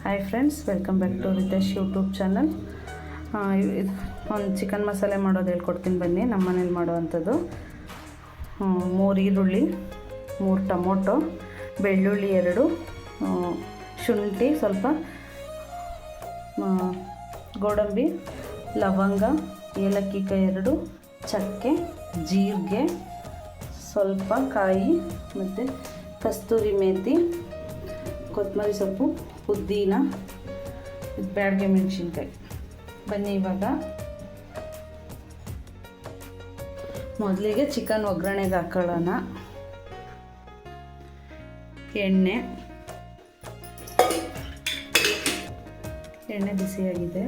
Hi friends, welcome back to Ritesh YouTube channel. ಒಂದು chicken ಮಸಾಲೆ ಮಾಡೋದು ಹೇಳ್ಕೊಡ್ತೀನಿ ಬನ್ನಿ. ನಮ್ಮ ಮನೇಲಿ ಮಾಡುವಂಥದ್ದು 3 ಈರುಳ್ಳಿ, 3 ಟೊಮೊಟೊ, ಬೆಳ್ಳುಳ್ಳಿ 2, ಶುಂಠಿ ಸ್ವಲ್ಪ, ಗೋಡಂಬಿ, ಲವಂಗ, ಏಲಕ್ಕಿ ಕಾಯಿ 2, ಚಕ್ಕೆ, ಜೀರಿಗೆ, ಸ್ವಲ್ಪ ಕಾಯಿ ಮತ್ತು ಕಸ್ತೂರಿ ಮೇಥಿ, ಕೊತ್ತಂಬರಿ ಸೊಪ್ಪು, ಪುದೀನ, ಬ್ಯಾಡಗೆ ಮೆಣಸಿನ್ಕಾಯಿ. ಬನ್ನಿ ಇವಾಗ ಮೊದಲಿಗೆ ಚಿಕನ್ ಒಗ್ಗರಣೆಗೆ ಹಾಕೊಳ್ಳೋಣ. ಎಣ್ಣೆ ಬಿಸಿಯಾಗಿದೆ.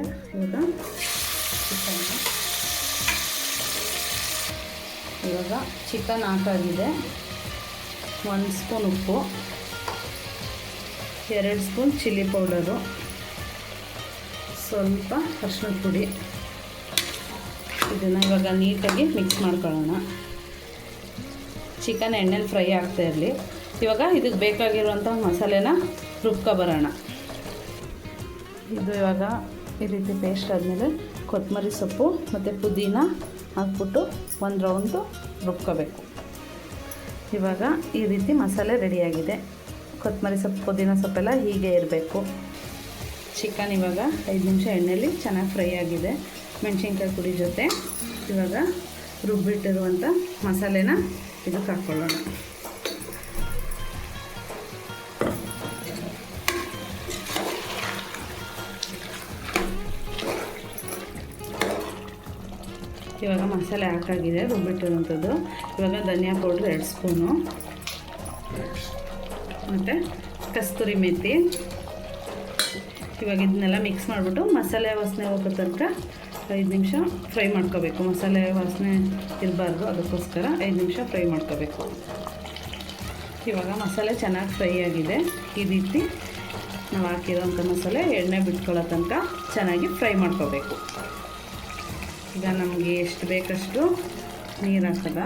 ಇವಾಗ ಚಿಕನ್ ಹಾಕಾಗಿದೆ. 1 ಸ್ಪೂನ್ ಉಪ್ಪು, 2 ಸ್ಪೂನ್ ಚಿಲ್ಲಿ ಪೌಡರು, ಸ್ವಲ್ಪ ಅರಿಶಿಣದ ಪುಡಿ. ಇದನ್ನು ಇವಾಗ ನೀಟಾಗಿ ಮಿಕ್ಸ್ ಮಾಡ್ಕೊಳ್ಳೋಣ. ಚಿಕನ್ ಎಣ್ಣೆಲಿ ಫ್ರೈ ಆಗ್ತಾ ಇರಲಿ. ಇವಾಗ ಇದಕ್ಕೆ ಬೇಕಾಗಿರುವಂಥ ಮಸಾಲೆನ ರುಬ್ಕೊಬರೋಣ. ಇದು ಇವಾಗ ಈ ರೀತಿ ಪೇಸ್ಟ್ ಆದಮೇಲೆ ಕೊತ್ತಂಬರಿ ಸೊಪ್ಪು ಮತ್ತು ಪುದೀನ ಹಾಕ್ಬಿಟ್ಟು 1 ರೌಂಡು ರುಬ್ಕೋಬೇಕು. ಇವಾಗ ಈ ರೀತಿ ಮಸಾಲೆ ರೆಡಿಯಾಗಿದೆ. ಕೊತ್ತಂಬರಿ ಸೊಪ್ಪು, ಪುದೀನ ಸೊಪ್ಪೆಲ್ಲ ಹೀಗೆ ಇರಬೇಕು. ಚಿಕನ್ ಇವಾಗ 5 ನಿಮಿಷ ಎಣ್ಣೆಯಲ್ಲಿ ಚೆನ್ನಾಗಿ ಫ್ರೈ ಆಗಿದೆ. ಮೆಣಸಿನ್ಕಾಯಿ ಪುಡಿ ಜೊತೆ ಇವಾಗ ರುಬ್ಬಿಟ್ಟಿರುವಂಥ ಮಸಾಲೆನ ಇದಕ್ಕೆ ಹಾಕ್ಕೊಳ್ಳೋಣ. ಇವಾಗ ಮಸಾಲೆ ಹಾಕಾಗಿದೆ ರುಬ್ಬಿಟ್ಟಿರುವಂಥದ್ದು. ಇವಾಗ ಧನಿಯಾ ಪೌಡ್ರ್ 2 ಸ್ಪೂನು ಮತ್ತು ಕಸ್ತೂರಿ ಮೇಥಿ. ಇವಾಗ ಇದನ್ನೆಲ್ಲ ಮಿಕ್ಸ್ ಮಾಡಿಬಿಟ್ಟು ಮಸಾಲೆ ವಾಸನೆ ಹೋಗೋ ತನಕ 5 ನಿಮಿಷ ಫ್ರೈ ಮಾಡ್ಕೋಬೇಕು. ಮಸಾಲೆ ವಾಸನೆ ಇರಬಾರ್ದು, ಅದಕ್ಕೋಸ್ಕರ 5 ನಿಮಿಷ ಫ್ರೈ ಮಾಡ್ಕೋಬೇಕು. ಇವಾಗ ಮಸಾಲೆ ಚೆನ್ನಾಗಿ ಫ್ರೈ ಆಗಿದೆ. ಈ ರೀತಿ ನಾವು ಹಾಕಿರೋಂಥ ಮಸಾಲೆ ಎಣ್ಣೆ ಬಿಟ್ಕೊಳ್ಳೋ ತನಕ ಚೆನ್ನಾಗಿ ಫ್ರೈ ಮಾಡ್ಕೋಬೇಕು. ಈಗ ನಮಗೆ ಎಷ್ಟು ಬೇಕಷ್ಟು ನೀರು ಹಾಕದ.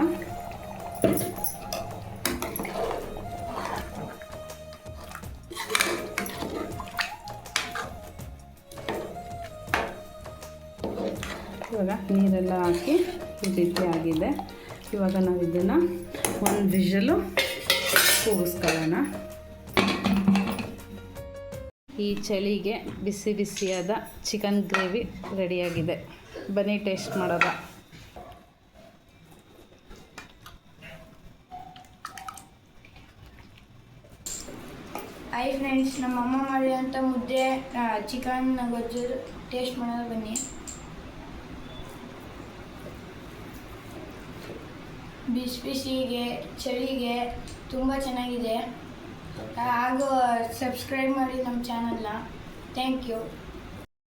ಇವಾಗ ನೀರೆಲ್ಲ ಹಾಕಿ ಈ ರೀತಿ ಆಗಿದೆ. ಇವಾಗ ನಾವು ಇದನ್ನು 1 ವಿಷಲು ಕೂಗಿಸ್ಕೊಳ್ಳೋಣ. ಈ ಚಳಿಗೆ ಬಿಸಿ ಬಿಸಿಯಾದ ಚಿಕನ್ ಗ್ರೇವಿ ರೆಡಿಯಾಗಿದೆ. ಬನ್ನಿ ಟೇಸ್ಟ್ ಮಾಡೋದ. ಹಾಯ್ ಫ್ರೆಂಡ್ಸ್, ನಮ್ಮ ಅಮ್ಮ ಮಾಡಿರೋಂಥ ಮುದ್ದೆ ಚಿಕನ್ ಗೊಜ್ಜು ಟೇಸ್ಟ್ ಮಾಡೋದು ಬನ್ನಿ. ಬಿಸಿಗೆ ಚಳಿಗೆ ತುಂಬ ಚೆನ್ನಾಗಿದೆ. ಹಾಗೂ ಸಬ್ಸ್ಕ್ರೈಬ್ ಮಾಡಿ ನಮ್ಮ ಚಾನಲ್ನ. Thank you.